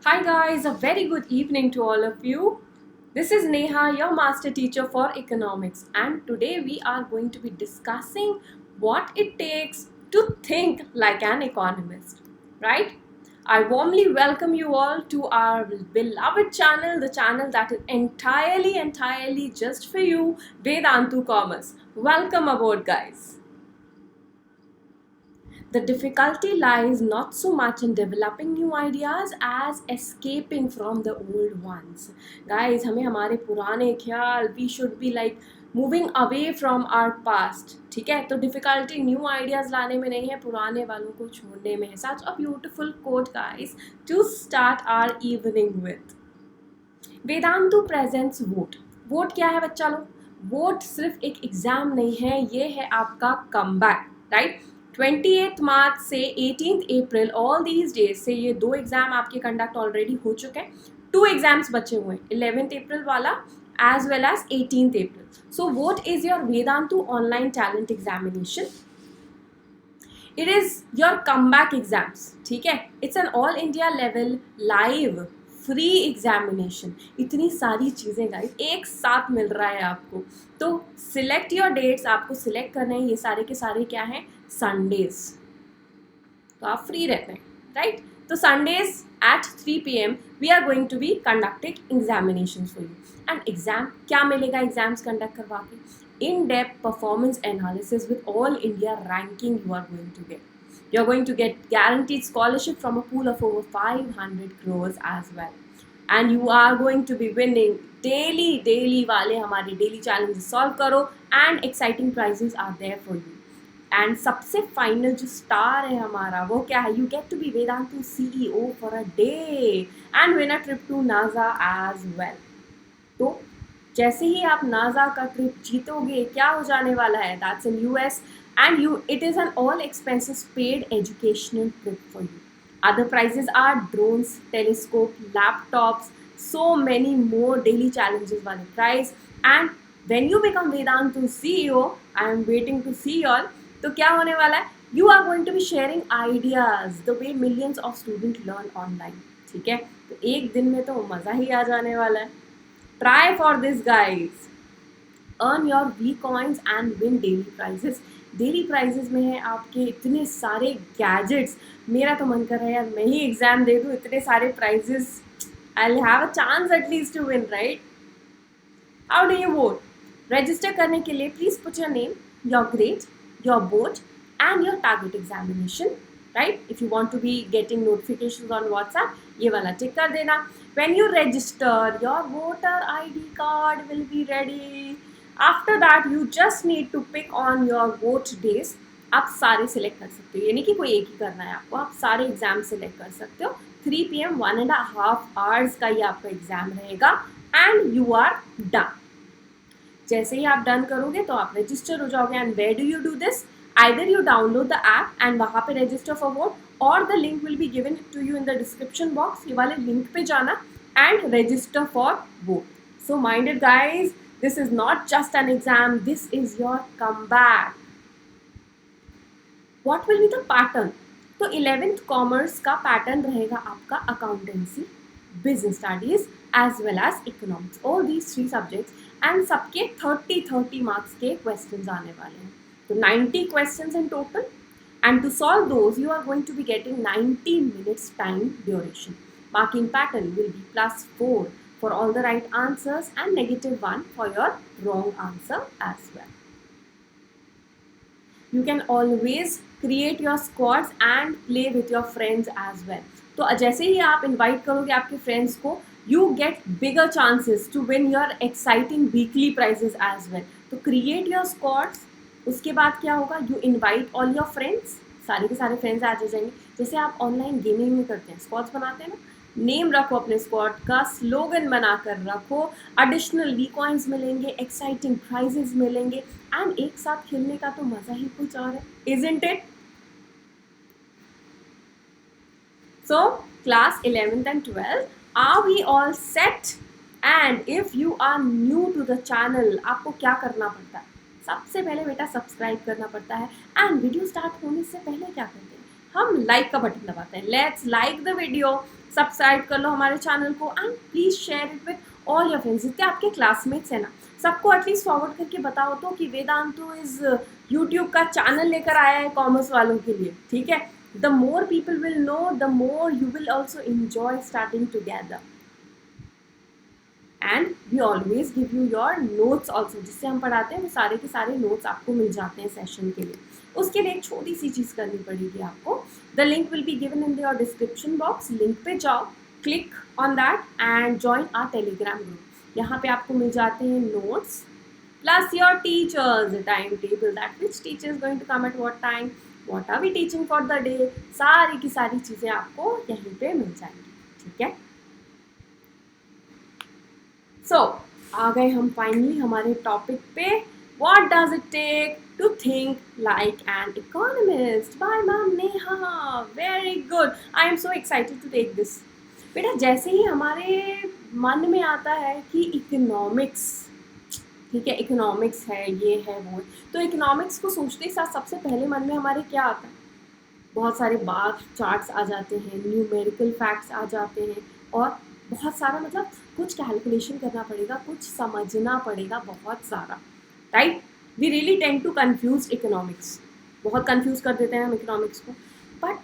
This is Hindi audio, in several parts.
Hi guys, a very good evening to all of you. This is Neha, your master teacher for economics, and today we are going to be discussing what it takes to think like an economist, right? I warmly welcome you all to our beloved channel, the channel that is entirely just for you, Vedantu Commerce. Welcome aboard, guys. The difficulty lies not so much in developing new ideas as escaping from the old ones. Guys, हमें हमारे पुराने ख्याल we should be like moving away from our past. ठीक है, तो difficulty new ideas लाने में नहीं है, पुराने वालों को छोड़ने में है. Such a beautiful quote, guys, to start our evening with. Vedantu presents vote. Vote क्या है बच्चा लोग? वोट सिर्फ एक एग्जाम नहीं है, ये है आपका कमबैक, राइट? 28 मार्च से 18 अप्रैल, ऑल दीज डेज से ये दो एग्जाम आपके कंडक्ट ऑलरेडी हो चुके हैं. 2 एग्जाम्स बचे हुए हैं, 11th अप्रैल वाला as well as 18th April. So what is your Vedantu online talent examination. It is your comeback exams. ठीक है, it's an all India level live free examination. इतनी सारी चीज़ें गाइस एक साथ मिल रहा है आपको. तो सिलेक्ट योर डेट्स. आपको सिलेक्ट करने हैं, ये सारे के सारे क्या हैं? संडेज. तो आप फ्री रहते हैं, राइट? तो Sundays at 3 PM we are going to be conducting examination for you. And exam क्या मिलेगा एग्जाम्स कंडक्ट करवा के? In depth performance analysis with all India ranking you are going to get. You're going to get guaranteed scholarship from a pool of over 500 crores as well. And you are going to be winning daily वाले हमारे daily challenges solve करो and exciting prizes are there for you. And सबसे final जो star है हमारा वो क्या है? You get to be Vedantu CEO for a day and win a trip to NASA as well. तो जैसे ही आप नासा का ट्रिप जीतोगे, क्या हो जाने वाला है? That's in US and it is an all expenses paid educational trip for you. Other prizes are drones, telescope, laptops, so many more daily challenges वाले prize. And when you become Vedantu CEO, I am waiting to see you all. तो क्या होने वाला है? You are going to be sharing ideas the way millions of students learn online. ठीक है, तो एक दिन में तो मज़ा ही आ जाने वाला है. Try for this, guys. Earn your V-coins and win daily prizes. Daily prizes में है आपके इतने सारे गैजेट्स. मेरा तो मन कर रहा है यार मैं ही एग्जाम दे दूँ, इतने सारे prizes. I have a chance at least to win, right? How do you vote? Register करने के लिए please put your name, your grade, your board and your target examination, right? If you want to be getting notifications on WhatsApp, ये वाला टिक कर देना. When you register, your voter ID card will be ready. After that you just need to pick on your vote days. आप सारे सिलेक्ट कर सकते हो, यानी कि कोई एक ही करना है आपको, आप सारे एग्जाम सिलेक्ट कर सकते हो. 3 PM 1.5 hours का ये आपका एग्जाम रहेगा एंड यू आर डन. जैसे ही आप डन करोगे तो आप रजिस्टर हो जाओगे. And where do you do this? Either you download the app and वहाँ पे रजिस्टर फॉर वोट, और the link will be given to you in the description box. ये वाले लिंक पे जाना and register for vote. So minded guys, this is not just an exam, this is your comeback. What will be the pattern? तो 11th कॉमर्स का पैटर्न रहेगा आपका accountancy, business studies as well as economics. All these 3 subjects and सबके 30 मार्क्स के क्वेश्चंस आने वाले हैं. तो 90 questions in total, and to solve those you are going to be getting 90 minutes time duration. Marking pattern will be +4 for all the right answers and -1 for your wrong answer as well. You can always create your squads and play with your friends as well. तो जैसे ही आप invite करोगे आपके friends को, you get bigger chances to win your exciting weekly prizes as well. तो create your squads. उसके बाद क्या होगा? You invite all your friends. सारे के सारे फ्रेंड्स आ जाएंगे. जैसे आप ऑनलाइन गेमिंग में करते हैं, स्क्वाड्स बनाते हैं ना, नेम रखो अपने स्क्वाड का, स्लोगन बनाकर रखो, एडिशनल V-coins मिलेंगे, एक्साइटिंग प्राइजेस मिलेंगे, एंड एक साथ खेलने का तो मज़ा ही कुछ और है, isn't it? So class 11th and 12th, are we all set? And if you are new to the channel, आपको क्या करना पड़ता है? सबसे पहले बेटा सब्सक्राइब करना पड़ता है. एंड वीडियो स्टार्ट होने से पहले क्या करते हैं? हम लाइक का बटन दबाते हैं। Let's like the video, subscribe कर लो हमारे चैनल को and please share it with all your friends. जितने आपके क्लासमेट्स हैं ना, सबको एटलीस्ट फॉरवर्ड करके बताओ तो कि वेदांतु इज यूट्यूब का चैनल लेकर आया है कॉमर्स वालों के लिए, ठीक है। The more people will know, the more you will also enjoy starting together. And we always give you your notes also, जिससे हम पढ़ाते हैं वो सारे के सारे नोट्स आपको मिल जाते हैं सेशन के लिए। उसके लिए एक छोटी सी चीज़ करनी पड़ेगी आपको। The link will be given in your description box. Link पे जाओ, click on that and join our Telegram group. यहाँ पे आपको मिल जाते हैं notes plus your teachers time table, that which teacher is going to come at what time, what are we teaching for the day, सारी की सारी चीज़ें आपको यहीं पे मिल जाएंगी, ठीक है। सो आ गए हम फाइनली हमारे टॉपिक पे। What does it take to think like an economist by Ma'am Neha? Very good. I am so excited to take this. बेटा जैसे ही हमारे मन में आता है कि इकोनॉमिक्स, ठीक है, इकोनॉमिक्स है, ये है वो है, तो इकोनॉमिक्स को सोचते साथ सबसे पहले मन में हमारे क्या आता है? बहुत सारे बार चार्ट्स आ जाते हैं, न्यूमेरिकल फैक्ट्स आ जाते हैं, और बहुत सारा मतलब कुछ कैलकुलेशन करना पड़ेगा, कुछ समझना पड़ेगा, बहुत सारा, right. We really tend to confuse economics, बहुत कन्फ्यूज कर देते हैं हम इकोनॉमिक्स को, बट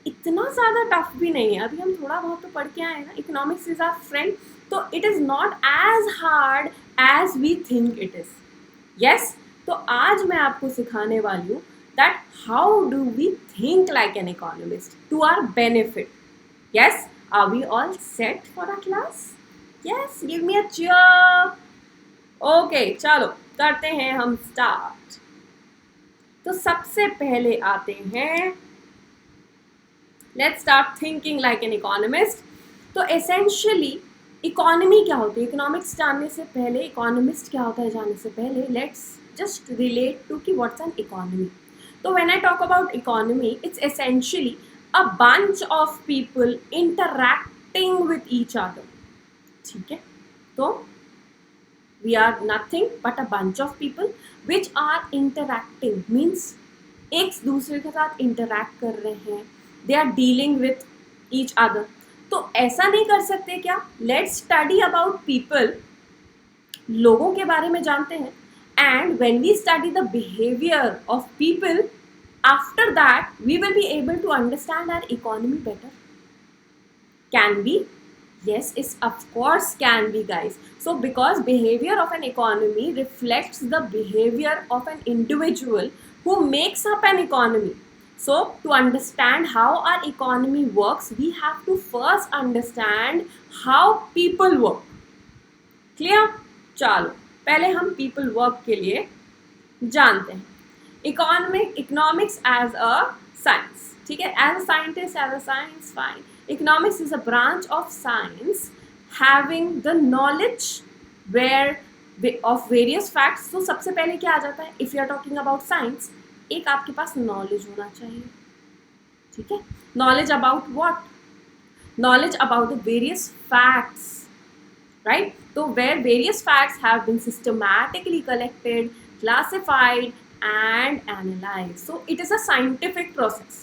इतना ज़्यादा टफ भी नहीं है। अभी हम थोड़ा बहुत तो पढ़ के आए हैं ना, इकोनॉमिक्स इज आवर फ्रेंड, तो it is not as hard as we think it is. Yes, तो आज मैं आपको सिखाने वाली हूँ that how do we think like an economist to our benefit. Yes, are we all set for a class? Yes, give me a cheer. Okay, चलो करते हैं हम स्टार्ट। तो सबसे पहले आते हैं, let's start thinking like an economist. तो essentially इकोनॉमी क्या होती है, इकोनॉमिक्स जानने से पहले, इकोनॉमिस्ट क्या होता है जानने से पहले, लेट्स जस्ट रिलेट टू कि what's an economy. So when I talk about economy, it's essentially a bunch of people interacting with each other. ठीक है, तो we are nothing but a bunch of people which are interacting, means एक दूसरे के साथ interact कर रहे हैं, they are dealing with each other. तो ऐसा नहीं कर सकते क्या? Let's study about people, लोगों के बारे में जानते हैं, and when we study the behavior of people, after that we will be able to understand our economy better. Can be? Yes, it's of course can be, guys. So because behavior of an economy reflects the behavior of an individual who makes up an economy. So to understand how our economy works, we have to first understand how people work. Clear? चलो पहले हम पीपल वर्क के लिए जानते हैं इकोनॉमिक्स एज अ साइंस, ठीक है, as a scientist, as a science, fine. Economics is a branch of science having the knowledge where of various facts. तो सबसे पहले क्या आ जाता है, if you are talking about science, एक आपके पास नॉलेज होना चाहिए, ठीक है। Knowledge about what? Knowledge about the various facts, right? So where various facts have been systematically collected, classified and analyzed. So it is a scientific process.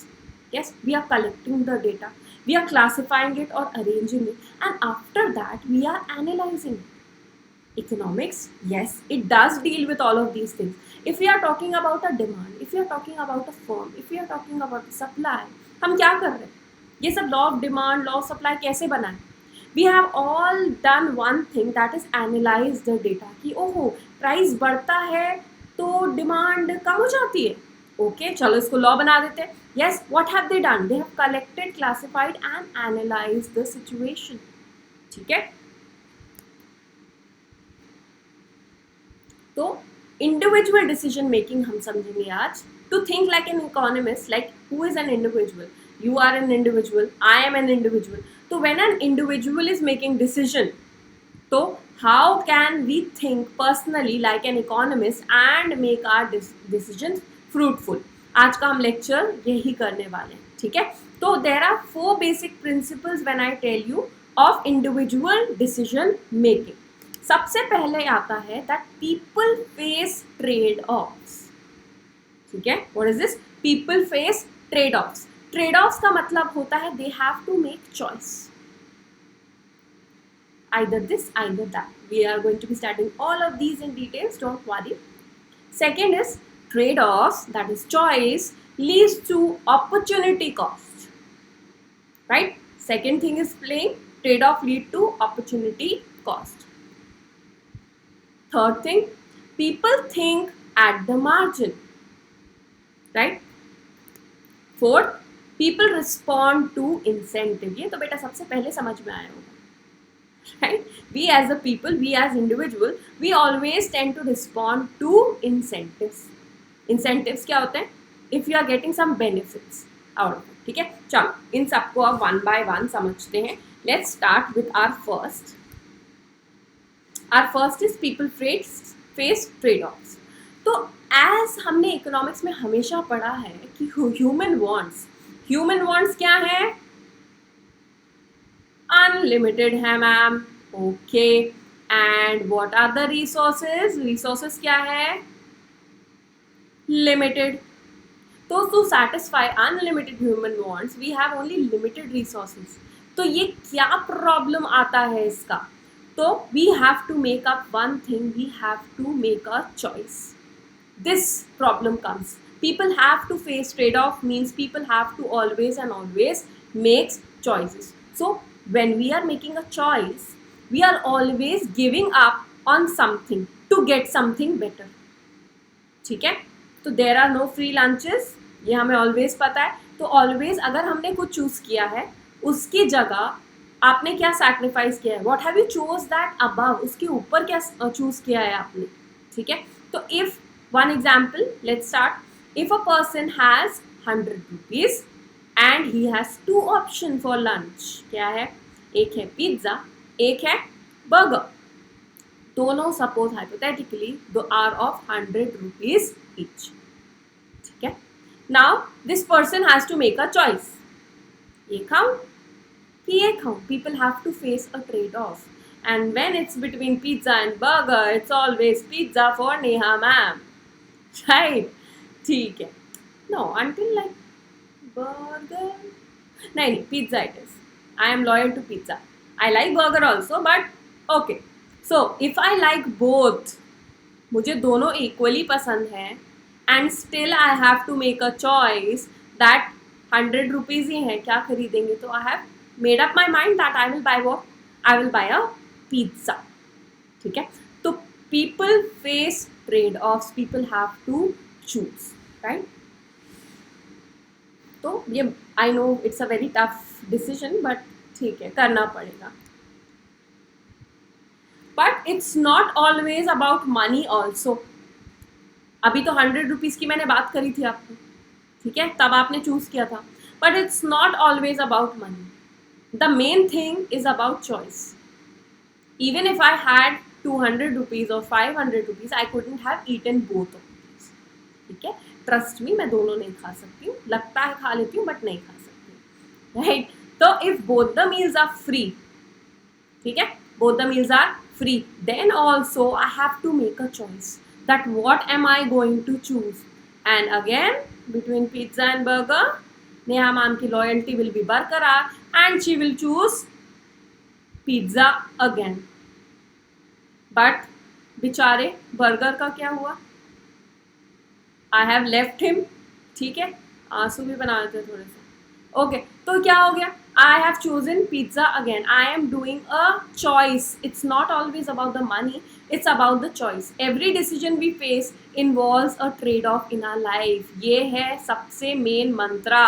Yes, we are collecting the data, we are classifying it or arranging it, and after that we are analyzing it. Economics, yes, it does deal with all of these things. If we are talking about a demand, if we are talking about a firm, if we are talking about a supply, हम क्या कर रहे हैं? ये सब law of demand, law of supply कैसे बनाए? We have all done one thing, that is analyze the data कि ओहो प्राइस बढ़ता है तो डिमांड कम हो जाती है, ओके चलो इसको लॉ बना देते हैं। Yes, what have they done? They have collected, classified and analysed the situation, ठीक है। तो इंडिविजुअल डिसीजन मेकिंग हम समझेंगे आज। To think like an economist, like who is an individual? You are an individual, I am an individual. So when an individual is making decision, so how can we think personally like an economist and make our decisions fruitful? आज का हम लेक्चर यही करने वाले हैं, ठीक है। तो there are 4 basic principles when I tell you of individual decision making. सबसे पहले आता है that people face trade-offs, ठीक है। What is this? People face trade-offs. Trade offs का मतलब होता है they have to make choice, either this, either that. We are going to be studying all of these in details, don't worry. Second is trade-offs, that is choice leads to opportunity cost, right? Second thing is playing, trade-off lead to opportunity cost. Third thing, people think at the margin, right? Fourth, people respond to incentive. ये तो बेटा सबसे पहले समझ में आया होगा, right? We as a people, we as individual, we always tend to respond to incentives. Incentives क्या होते हैं? If you are getting some benefits out of it, ठीक है? चलो इन सबको अब one by one समझते हैं. Let's start with our first. Our first is people face trade-offs. तो as हमने इकोनॉमिक्स में हमेशा पढ़ा है कि human wants क्या है? अनलिमिटेड है ma'am, okay. And what are the resources क्या है? लिमिटेड. तो to satisfy unlimited human wants we have only limited resources. तो ये क्या प्रॉब्लम आता है इसका? तो we have to make up one thing, we have to make a choice. This problem comes. People have to face trade-off means people have to always and always make choices. So when we are making a choice, we are always giving up on something to get something better. ठीक है? तो there are no free lunches, ये हमें always पता है. तो always अगर हमने कुछ चूज किया है, उसकी जगह आपने क्या सैक्रिफाइस किया है? What have you chose that above? उसके ऊपर क्या चूज किया है आपने? ठीक है? तो if one example, let's start. If a person has 100 rupees and he has two options for lunch, क्या है? एक है पिज्ज़ा, एक है बर्गर. दोनों सपोज हाइपोथेटिकली दो आर ऑफ 100 rupees each. ठीक है? Now this person has to make a choice. ये खाऊं कि ये खाऊं? People have to face a trade-off. And when it's between pizza and burger, it's always pizza for Neha ma'am. Right? ठीक है. No, until like burger. नहीं, pizza it is. I am loyal to pizza. I like burger also, but okay. So if I like both, मुझे दोनों equally पसंद हैं, and still I have to make a choice that 100 rupees ही है, क्या खरीदेंगे? तो I have made up my mind that I will buy what? I will buy a pizza. ठीक है? तो people face trade-offs. People have to choose, right? तो ये I know it's a very tough decision, but ठीक है, करना पड़ेगा. But it's not always about money also. अभी तो 100 rupees की मैंने बात करी थी आपको, ठीक है? तब आपने चूज किया था. But it's not always about money. The main thing is about choice. Even if I had 200 rupees or 500 rupees, I couldn't have eaten both of these. ठीक है? ट्रस्ट मी, मैं दोनों नहीं खा सकती हूँ. लगता है खा लेती हूँ बट नहीं खा सकती हूँ, राइट? तो if both the meals are free, ठीक है, both the meals are free, then also I have to make a choice that what am I going to choose. And again, between pizza and burger, Neha ma'am की loyalty will be बरकरार and she will choose pizza again. But बेचारे बर्गर का क्या हुआ? I have left him. ठीक है, आंसू भी बना देते थोड़े से. ओके, तो क्या हो गया? I have chosen pizza again. I am doing a choice. It's not always about the money. It's about the choice. Every decision we face involves a trade-off in our life. ये है सबसे main mantra.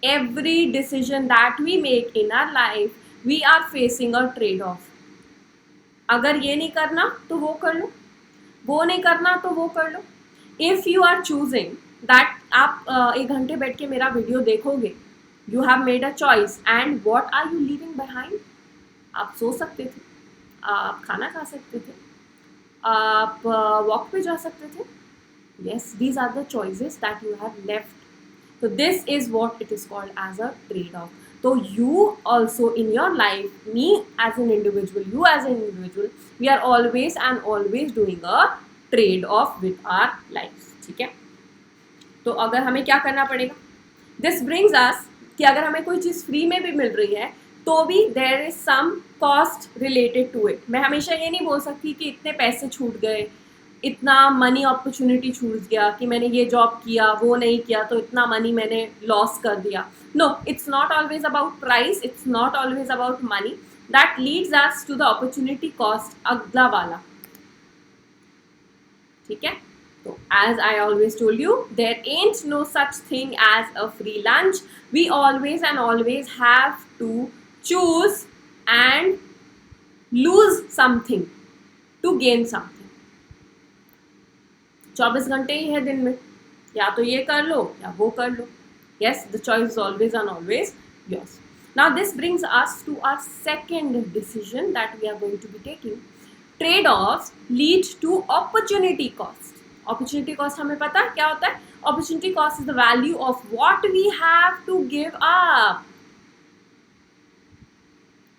Every decision that we make in our life, we are facing a trade-off. अगर ये नहीं करना तो वो कर लो, वो नहीं करना तो वो कर लो. If you are choosing that आप 1 घंटे बैठ के मेरा वीडियो देखोगे, you have made a choice, and what are you leaving behind? आप सो सकते थे, आप खाना खा सकते थे, आप वॉक पे जा सकते थे. Yes, these are the choices that you have left. So this is what it is called as a trade-off. So you also in your life, me as an individual, you as an individual, we are always and always doing a trade-off with our lives. ठीक है? तो अगर हमें क्या करना पड़ेगा? दिस ब्रिंग्स अस कि अगर हमें कोई चीज़ फ्री में भी मिल रही है तो भी there is some cost related to it. मैं हमेशा ये नहीं बोल सकती कि इतने पैसे छूट गए, इतना मनी अपॉर्चुनिटी छूट गया कि मैंने ये जॉब किया वो नहीं किया तो इतना मनी मैंने लॉस कर दिया. No, it's not always about price, it's not always about money. That leads us to the opportunity cost, अगला वाला. ठीक है. So, as I always told you, there ain't no such thing as a free lunch. We always and always have to choose and lose something to gain something. 24 घंटे ही है दिन में, या तो ये कर लो या वो कर लो. Yes, the choice is always and always yours. Now this brings us to our second decision that we are going to be taking. Trade-offs lead to opportunity cost. Opportunity cost हमें पता है क्या होता है. Opportunity cost is the value of what we have to give up.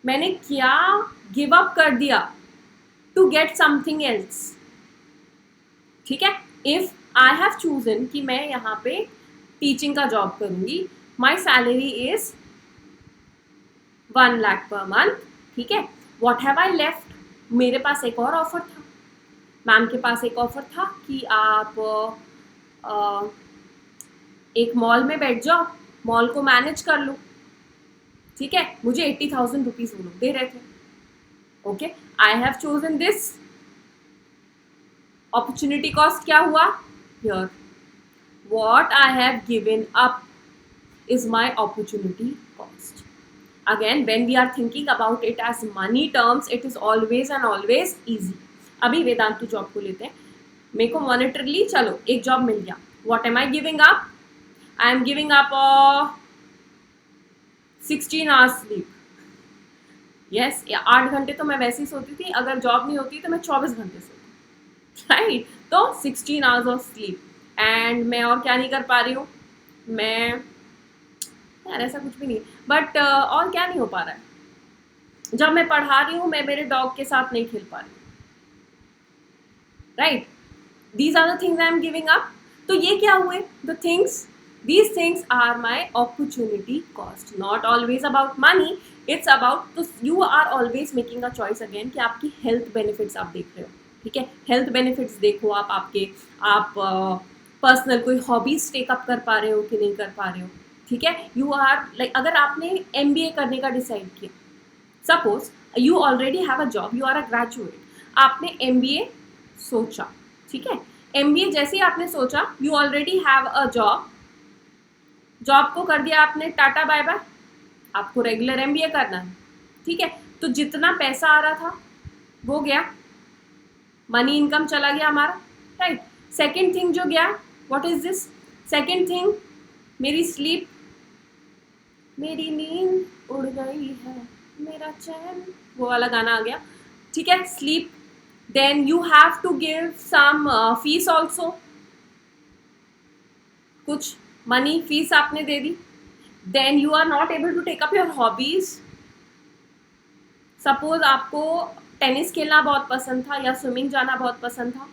मैंने क्या गिव अप कर दिया टू गेट समथिंग एल्स. ठीक है. इफ आई हैव चूजन कि मैं यहाँ पे टीचिंग का जॉब करूंगी, my salary is 1 lakh per month. ठीक है. What have I left. मेरे पास एक और ऑफर था. मैम के पास एक ऑफर था कि आप एक मॉल में बैठ जाओ, मॉल को मैनेज कर लो. ठीक है. मुझे 80,000 रुपीज वो लोग दे रहे थे. Okay, I have chosen this. Opportunity cost क्या हुआ here. What I have given up is my opportunity cost. Again when we are thinking about it as money terms, it is always and always easy. अभी वेदांतु जॉब को लेते हैं. मेरे को मॉनिटरली चलो एक जॉब मिल गया. What am I giving up. I am giving up 16 hours sleep. Yes, 8 घंटे तो मैं वैसे ही सोती थी. अगर जॉब नहीं होती तो मैं 24 घंटे सोती. राइट. तो 16 आवर्स ऑफ स्लीप. एंड मैं और क्या नहीं कर पा रही हूँ. मैं यार ऐसा कुछ भी नहीं, बट और क्या नहीं हो पा रहा है. जब मैं पढ़ा रही हूँ मैं मेरे डॉग के साथ नहीं खेल पा रही. Right. These are the things I am giving up. तो ये क्या हुए the things. These things are my opportunity cost. Not always about money. It's about, तो you are always making a choice again कि आपकी health benefits आप देख रहे हो. ठीक है. health benefits देखो आप. आप पर्सनल कोई हॉबीज टेकअप कर पा रहे हो कि नहीं कर पा रहे हो. ठीक है. यू आर लाइक, अगर आपने MBA करने का डिसाइड किया, suppose you already have a job, you are a graduate, आपने MBA सोचा. ठीक है. MBA जैसे ही आपने सोचा, you already have a job. Job को कर दिया आपने टाटा बाय बाय. आपको रेगुलर MBA करना है. ठीक है. तो जितना पैसा आ रहा था वो गया, मनी इनकम चला गया हमारा. राइट. सेकेंड थिंग जो गया, what is this. Second thing, मेरी स्लीप. मेरी नींद उड़ गई है मेरा चैन, वो वाला गाना आ गया. ठीक है. Sleep. Then you have to give some fees also. कुछ मनी फीस आपने दे दी. Then you are not able to take up your hobbies. Suppose आपको टेनिस खेलना बहुत पसंद था या स्विमिंग जाना बहुत पसंद था.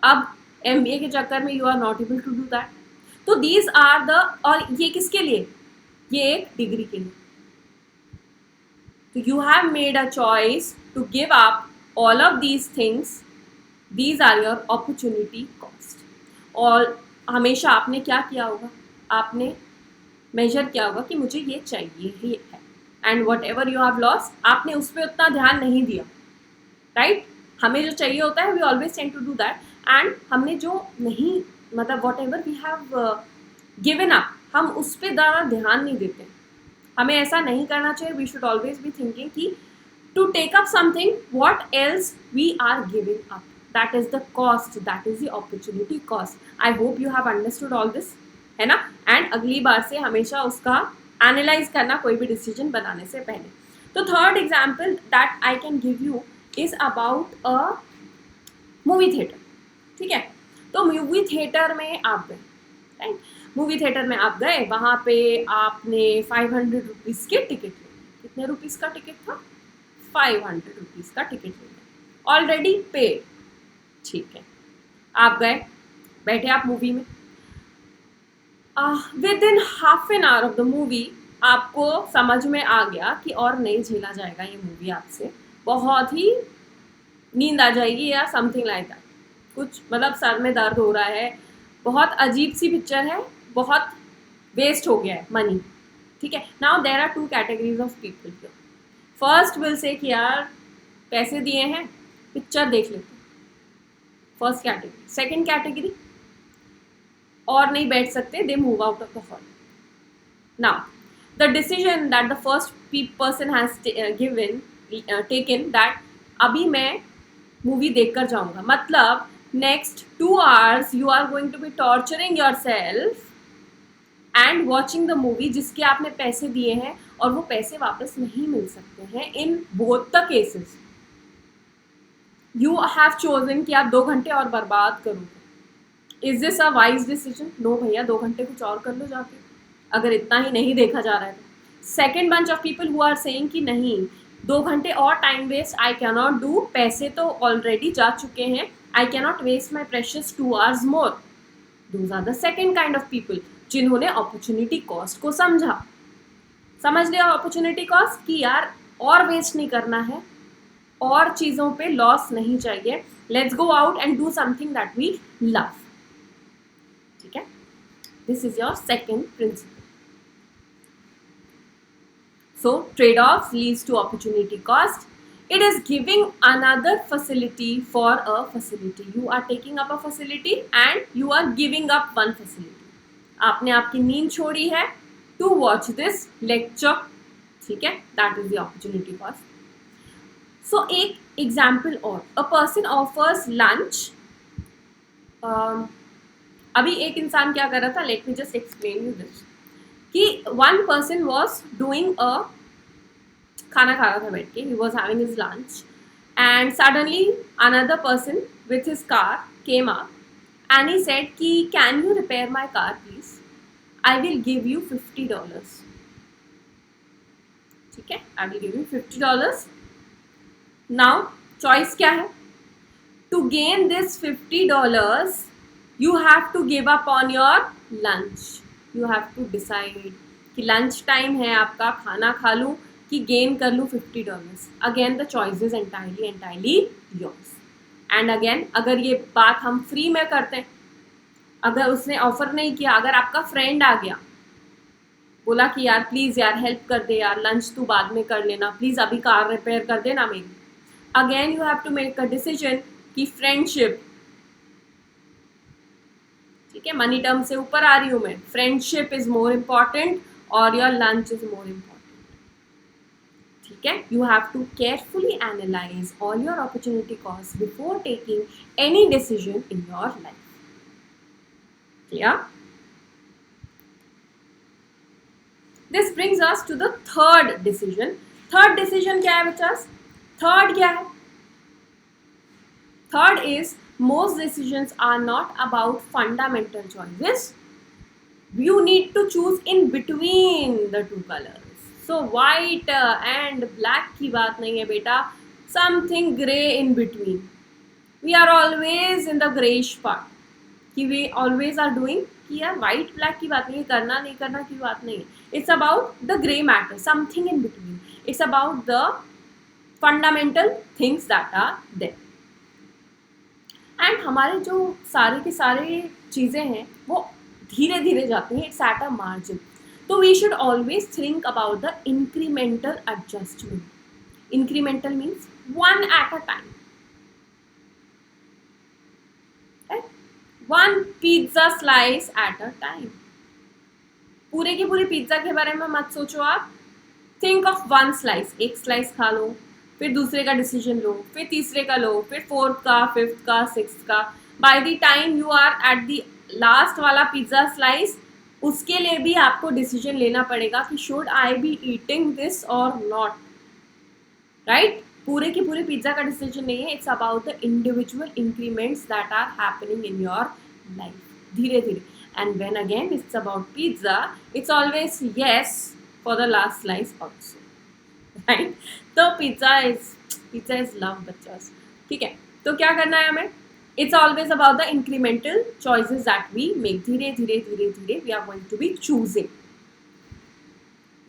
अब MBA के चक्कर में you are not able to do that. तो दीज आर द, और ये किसके लिए, ये एक डिग्री के लिए. तो you have made a choice to give up all of these things. These are your opportunity cost. और हमेशा आपने क्या किया होगा, आपने मेजर किया होगा कि मुझे ये चाहिए ही है. And what ever you have loss, आपने उस पर उतना ध्यान नहीं दिया. राइट. हमें जो चाहिए होता है we always tend to do that. And हमने जो नहीं, मतलब whatever we have given up, हम उस पर ज़्यादा ध्यान नहीं देते. हमें ऐसा नहीं करना चाहिए. We should always be thinking कि to take up something, what else we are giving up. That is the cost, that is the opportunity cost. I hope you have understood all this, है ना. एंड अगली बार से हमेशा उसका एनालाइज करना कोई भी डिसीजन बनाने से पहले. तो third example that I can give you is about a movie theatre. ठीक है. तो मूवी थिएटर में आप गए. राइट. मूवी थिएटर में आप गए, वहाँ पे आपने 500 रुपीज़ के टिकट ले. कितने रुपीज़ का टिकट था. 500 रुपीज़ का टिकट ले, ऑलरेडी पेड. ठीक है. आप गए, बैठे आप मूवी में. With in half an hour of the movie आपको समझ में आ गया कि और नहीं झेला जाएगा ये मूवी आपसे, बहुत ही नींद आ जाएगी या समथिंग लाइक दैट, कुछ मतलब सर में दर्द हो रहा है, बहुत अजीब सी पिक्चर है, बहुत वेस्ट हो गया है मनी। ठीक है, now there are two categories of people here. First will say कि यार पैसे दिए हैं पिक्चर देख लेते, फर्स्ट कैटेगरी। सेकंड कैटेगरी, और नहीं बैठ सकते, they move out of the hall. Now the decision that the first person has taken that अभी मैं मूवी देखकर जाऊंगा, मतलब next 2 hours you are going to be torturing yourself and watching the movie जिसके आपने पैसे दिए हैं और वो पैसे वापस नहीं मिल सकते हैं in both the cases. You have chosen कि आप 2 घंटे और बर्बाद करोगे। Is this a wise decision? No भैया, 2 घंटे कुछ और कर लो जाके, अगर इतना ही नहीं देखा जा रहा है तो। Second bunch of people who are saying कि नहीं 2 घंटे और time waste I cannot do, पैसे तो ऑलरेडी जा चुके हैं, I cannot waste my precious 2 hours more. Those are the second kind of people जिन्होंने अपॉर्चुनिटी कॉस्ट को समझा। समझ लिया अपॉर्चुनिटी कॉस्ट कि यार और वेस्ट नहीं करना है, और चीज़ों पे लॉस नहीं चाहिए, let's go out and do something that we love. ठीक है, this is your second principle. So trade-offs leads to opportunity cost. It is giving another facility for a facility. You are taking up a facility and you are giving up one facility. आपने आपकी नींद छोड़ी है to watch this lecture. ठीक है, that is the opportunity cost. So एक example और, a person offers lunch. अभी एक इंसान क्या कर रहा था, let me just explain you this. कि one person was doing a खाना खा रहा था बैठ के, he was having his lunch and suddenly another person with his car came up and he said कि can you repair my car please, I will give you $50. ठीक है, I will give you $50. now choice क्या है, to gain this $50 you have to give up on your lunch. You have to decide कि लंच टाइम है आपका, खाना खा लूँ कि गेन कर लूँ $50. Again the choice is entirely yours. And again अगर ये बात हम फ्री में करते हैं, अगर उसने ऑफर नहीं किया, अगर आपका फ्रेंड आ गया बोला कि यार प्लीज़ यार हेल्प कर दे यार, लंच तू बाद में कर लेना प्लीज़, अभी कार रिपेयर कर देना मेरी, again you have to make a decision कि फ्रेंडशिप, ठीक है, मनी टर्म से ऊपर आ रही हूँ मैं, फ्रेंडशिप इज मोर इम्पॉर्टेंट और your lunch is more important. ठीक है, you have to carefully analyse all your opportunity cost before taking any decision in your life. Clear? This brings us to the third decision. Third decision क्या है बच्चा? थर्ड क्या है? Third is most decisions are not about fundamental choices. You need to choose in between the two colors. So white and black की बात नहीं है बेटा, something gray in between. We are always in the grayish part. कि we always are doing कि यार white black की बात नहीं है, करना नहीं करना की बात नहीं है. It's about the gray matter, something in between. It's about the fundamental things that are there. And हमारे जो सारे के सारे चीज़ें हैं वो धीरे धीरे जाती हैं, इट्स एट अ मार्जिन। तो we should always think about the incremental adjustment. Incremental means one at a time, one pizza slice at a time. पूरे की पूरी पिज्जा के बारे में मत सोचो आप, थिंक ऑफ वन स्लाइस, एक स्लाइस खा लो, फिर दूसरे का डिसीजन लो, फिर तीसरे का लो, फिर फोर्थ का, फिफ्थ का, सिक्स्थ का। By the time you are at the last वाला पिज्ज़ा स्लाइस, उसके लिए भी आपको डिसीजन लेना पड़ेगा कि should I be eating this और नॉट, राइट? पूरे की पूरे पिज्ज़ा का डिसीजन नहीं है, it's about the individual increments that are happening in your life, धीरे धीरे। And when again it's about pizza, it's always yes for the last slice also, right? तो पिज्ज़ा इज लव बच्चा। ठीक है, तो क्या करना है हमें? It's always about the incremental choices that we make. धीरे धीरे धीरे धीरे we are going to be choosing.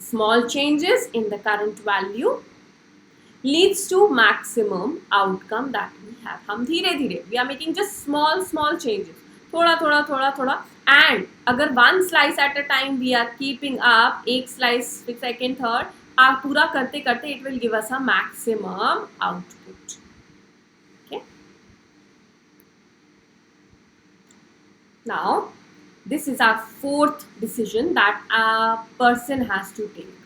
Small changes in the current value leads to maximum outcome that we have. हम धीरे धीरे we are making just small changes. थोड़ा थोड़ा थोड़ा थोड़ा, and अगर one slice at a time we are keeping up, एक slice second third, आप पूरा करते करते it will give us a maximum output. Okay. Now this is our fourth decision that a person has to take.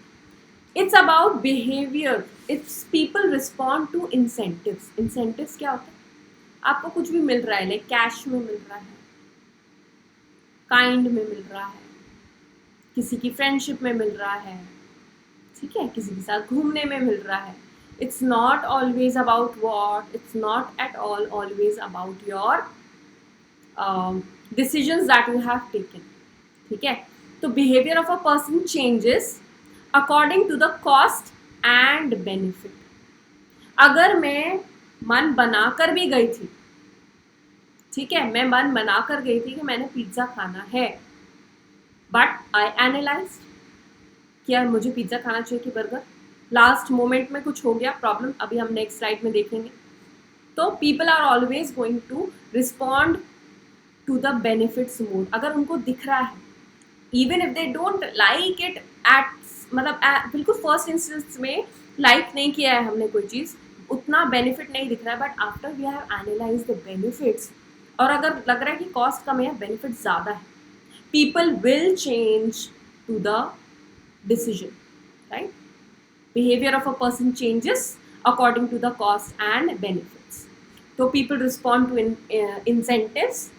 It's about behavior. It's people respond to incentives. Incentives क्या होता है? आपको कुछ भी मिल रहा है, लाइक कैश में मिल रहा है, काइंड में मिल रहा है, किसी की फ्रेंडशिप में मिल रहा है, ठीक है, किसी के साथ घूमने में मिल रहा है. It's not always about what. It's not at all always about your decisions that you have taken. ठीक है, तो behavior of a person changes according to the cost and benefit. अगर मैं मन बनाकर भी गई थी, ठीक है, मैं मन बनाकर गई थी कि मैंने पिज्ज़ा खाना है, बट आई एनालाइज्ड कि यार मुझे पिज्ज़ा खाना चाहिए कि बर्गर, लास्ट मोमेंट में कुछ हो गया प्रॉब्लम, अभी हम नेक्स्ट स्लाइड में देखेंगे. तो people are always going to respond to the benefits mode. अगर उनको दिख रहा है, even if they don't like it at, मतलब बिल्कुल फर्स्ट इंस्टेंस में लाइक नहीं किया है हमने कोई चीज़, उतना बेनिफिट नहीं दिख रहा है, but after we have analyse the benefits, और अगर लग रहा है कि कॉस्ट कम है, बेनिफिट ज़्यादा है, people will change to the decision, right. Behaviour of a person changes according to the cost and benefits. तो people respond to incentives.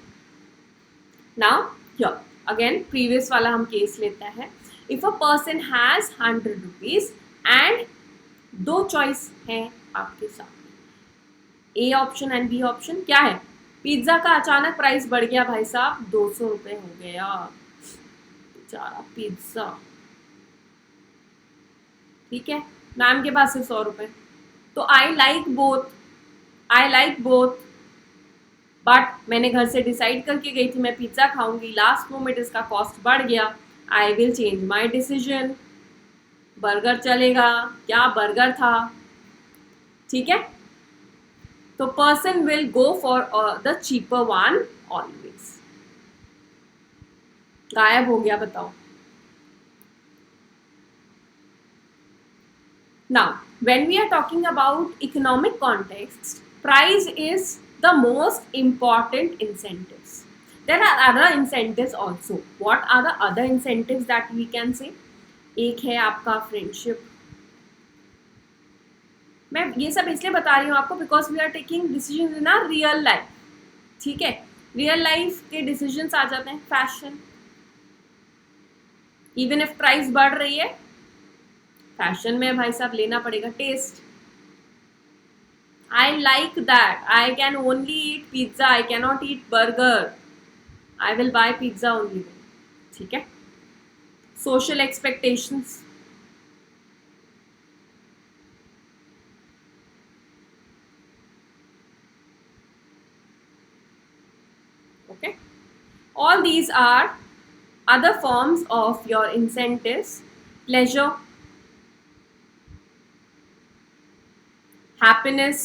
Now here again previous वाला हम केस लेता है. If a person has 100 rupees and दो चॉइस हैं आपके सामने, A option and B option. क्या है? पिज्ज़ा का अचानक प्राइस बढ़ गया भाई साहब, 200 रुपये हो गया, बेचारा पिज्ज़ा, ठीक है, मैम के पास है 100 रुपये. तो आई लाइक बोथ, बट मैंने घर से डिसाइड करके गई थी मैं पिज्ज़ा खाऊंगी, लास्ट मोमेंट इसका कॉस्ट बढ़ गया, I will change my decision. Burger चलेगा क्या? बर्गर था, ठीक है. तो person will go for the cheaper one always. गायब हो गया, बताओ. Now, when we are talking about economic context, price is the most important incentives. There are other incentives also. What are the other incentives that we can say? एक है आपका फ्रेंडशिप. मैं ये सब इसलिए बता रही हूँ आपको because we are taking decision in our real life, ठीक है. रियल लाइफ के डिसीजंस आ जाते हैं. फैशन, इवन इफ प्राइस बढ़ रही है, फैशन में भाई साहब लेना पड़ेगा. Taste, I like that, I can only eat pizza, I can not eat burger, I will buy pizza only, ठीक है. Social expectations, okay, all these are other forms of your incentives. Pleasure, happiness,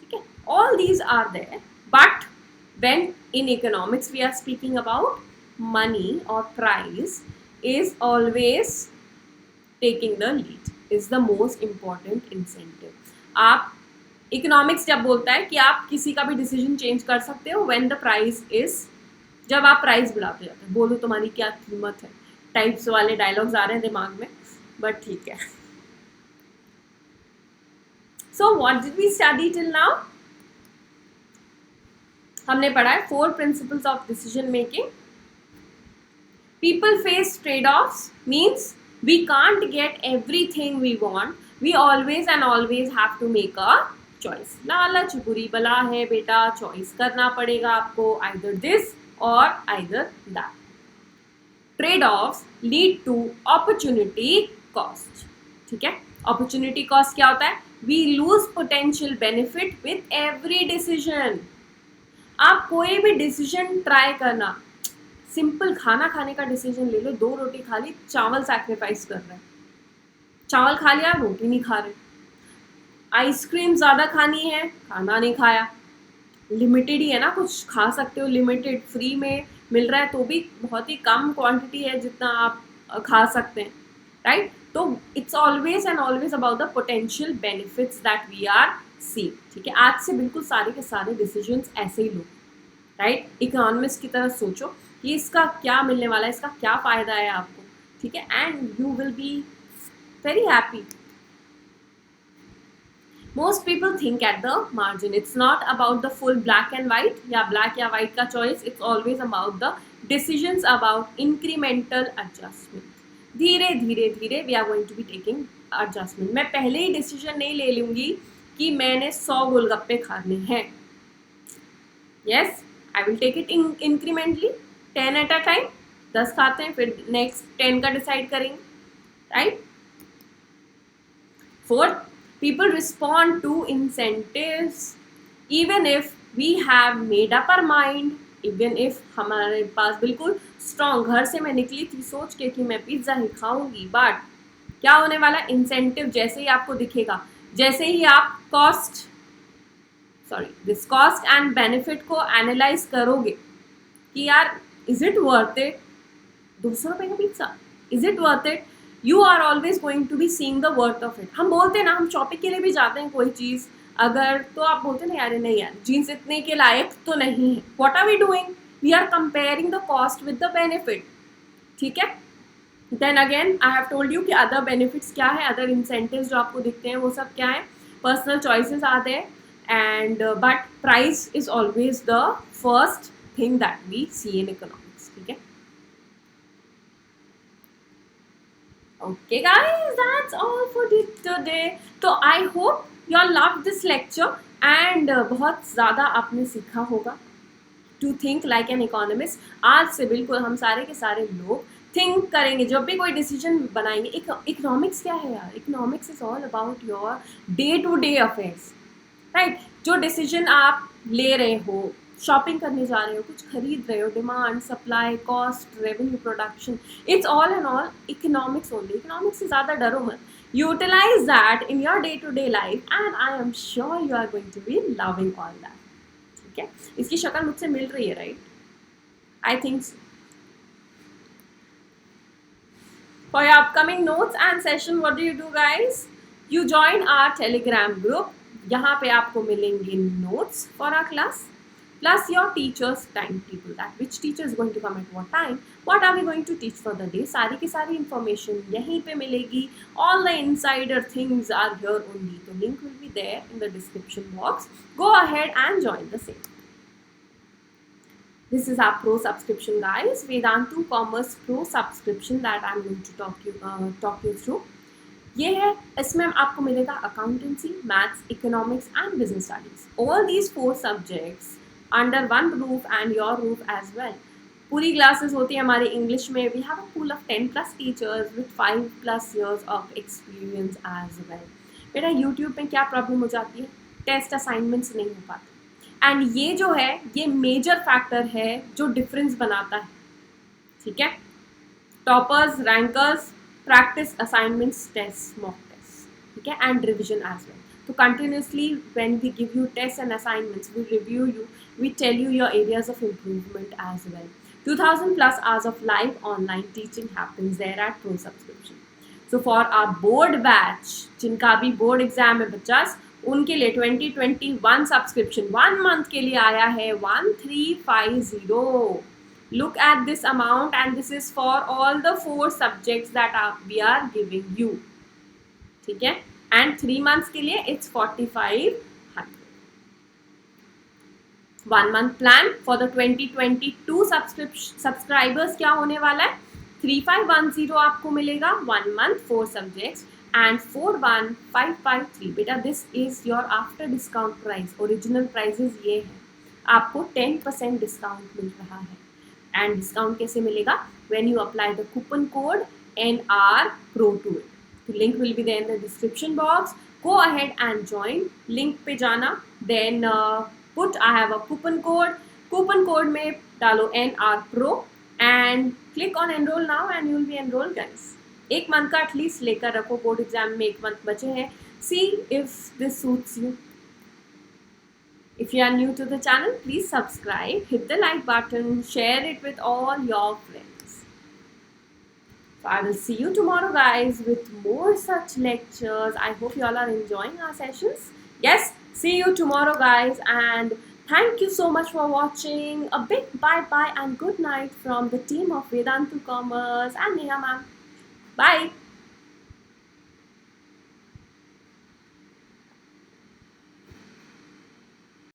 okay, all these are there. But when in economics we are speaking about money or price is always taking the lead, is the most important incentive. आप इकोनॉमिक्स जब बोलता है कि आप किसी का भी डिसीजन चेंज कर सकते हो व्हेन द प्राइस इज, जब आप प्राइस बढ़ाते जाते हो. बोलो तुम्हारी क्या कीमत है, टाइप्स वाले डायलॉग्स आ रहे हैं दिमाग में, बट ठीक है. So what did we study till now? हमने पढ़ा है 4 principles of decision making. People face trade offs, means we can't get everything we want, we always and always have to make a choice. लालच बुरी बला है बेटा, चॉइस करना पड़ेगा आपको, आइदर दिस और either that. Trade offs lead to opportunity cost, ठीक है. अपॉर्चुनिटी कॉस्ट क्या होता है? We lose potential benefit with every decision. आप कोई भी डिसीजन ट्राई करना, सिंपल खाना खाने का डिसीजन ले लो, 2 रोटी खा ली, चावल सैक्रिफाइस कर रहे हैं, चावल खा लिया, रोटी नहीं खा रहे। आइसक्रीम ज़्यादा खानी है, खाना नहीं खाया, लिमिटेड ही है ना, कुछ खा सकते हो लिमिटेड, फ्री में मिल रहा है तो भी बहुत ही कम क्वांटिटी है जितना आप खा सकते हैं, राइट? तो it's always and always about the potential benefits that we are see. ठीक है, आज से बिल्कुल सारे के सारे डिसीजंस ऐसे ही लो, राइट? इकोनॉमिक्स की तरह सोचो कि इसका क्या मिलने वाला है, इसका क्या फ़ायदा है आपको, ठीक है, and you will be very happy. Most people think at the margin. It's not about the full black and white या black या white का choice. It's always about the decisions about incremental adjustment. धीरे धीरे धीरे we are going to be taking adjustment. मैं पहले ही decision नहीं ले लूँगी कि मैंने 100 गोलगप्पे खाने हैं. Yes, I will take it incrementally, 10 at a time. 10 खाते हैं, फिर next 10 का decide करेंगे, right? Fourth, people respond to incentives even if we have made up our mind, even if हमारे पास बिल्कुल स्ट्रॉन्ग, घर से मैं निकली थी सोच के कि मैं पिज्ज़ा ही खाऊंगी, बट क्या होने वाला? इंसेंटिव जैसे ही आपको दिखेगा, जैसे ही आप दिस कॉस्ट एंड बेनिफिट को एनालाइज करोगे कि यार इज इट वर्थ इट, 200 रुपये का pizza, is it worth it, you are always going to be seeing the worth of it. हम बोलते हैं ना, हम शॉपिंग के लिए भी जाते हैं कोई चीज़ अगर, तो आप बोलते हैं ना यार नहीं यार जीन्स इतने के लायक तो नहीं है, what are we doing? We are comparing the cost with the benefit, ठीक है? Then again I have told you कि अदर बेनिफिट्स क्या है, अदर इंसेंटिव्स जो आपको दिखते हैं वो सब क्या है, पर्सनल चॉइसेस आते हैं, and but price is always the first thing that we see in economics, ठीक है? Okay guys, that's all for today. तो I hope you all loved this lecture and बहुत ज़्यादा आपने सीखा होगा to think like an economist. आज से बिल्कुल हम सारे के सारे लोग थिंक करेंगे जब भी कोई डिसीजन बनाएंगे। इकोनॉमिक्स क्या है यार? Economics is all about your day to day affairs, right? जो डिसीजन आप ले रहे हो, शॉपिंग करने जा रहे हो, कुछ खरीद रहे हो, demand, supply, cost, revenue, production, it's all and all economics only. Economics से ज़्यादा डरो मत, utilise that in your day to day life and I am sure you are going to be loving all that, ठीक है? इसकी शक्ल मुझसे मिल रही है, right? I think for your upcoming notes and session, what do you do guys? You join our telegram group. यहाँ पे आपको मिलेंगे notes for our class plus your teacher's timetable, that which teacher is going to come at what time, what are we going to teach for the day, सारी की सारी information यहीं पे मिलेगी. All the insider things are here only. तो link will be there in the description box. Go ahead and join the same. This is our pro subscription guys, Vedantu Commerce Pro subscription that I'm going to talk you through. ये है, इसमें आपको मिलेगा accountancy, maths, economics and business studies, all these 4 subjects under one roof and your roof as well. पूरी क्लासेस होती है हमारे इंग्लिश में. We have a pool of 10+ teachers with 5+ years of experience as well. बेटा यूट्यूब में क्या प्रॉब्लम हो जाती है? टेस्ट असाइनमेंट्स नहीं हो पाते, एंड ये जो है ये मेजर फैक्टर है जो डिफरेंस बनाता है, ठीक है? Toppers, rankers, practice assignments, test, mock test, ठीक है, एंड रिविजन एज वेल. तो continuously when we give you test and assignments, we review you, we tell you your areas of improvement as well. 2000+ hours of live online teaching happens there at Pro subscription. So for our board batch, जिनका अभी बोर्ड एग्जाम है बच्चास, उनके लिए 2021 सब्सक्रिप्शन 1 मंथ के लिए आया है 1350. Look at this amount and this is for all the 4 subjects that we are giving you, ठीक है? एंड 3 मंथ्स के लिए it's 4500. 1 month plan for the 2022 subscribers क्या होने वाला है? 3510 आपको मिलेगा 1 मंथ, 4 सब्जेक्ट्स and 41553. बेटा this is your after discount price. Original prices ये है, आपको 10% डिस्काउंट मिल रहा है. एंड डिस्काउंट कैसे मिलेगा? When you apply the coupon code NR Pro to it. The link will be there in the description box. Go ahead and join. Link पे जाना, then put I have a coupon code. Coupon code में डालो NR Pro and click on enroll now and you'll be enrolled guys. एक मंथ का एटलीस्ट लेकर रखो, बोर्ड एग्जाम में एक मंथ बचे हैं. See if this suits you. If you are new to the channel, please subscribe, hit the like button, share it with all your friends. So I will see you tomorrow guys with more such lectures. I hope you all are enjoying our sessions. Yes, see you tomorrow guys, and thank you so much for watching. A big bye bye and good night from the team of Vedantu Commerce and Neha ma'am. Bye.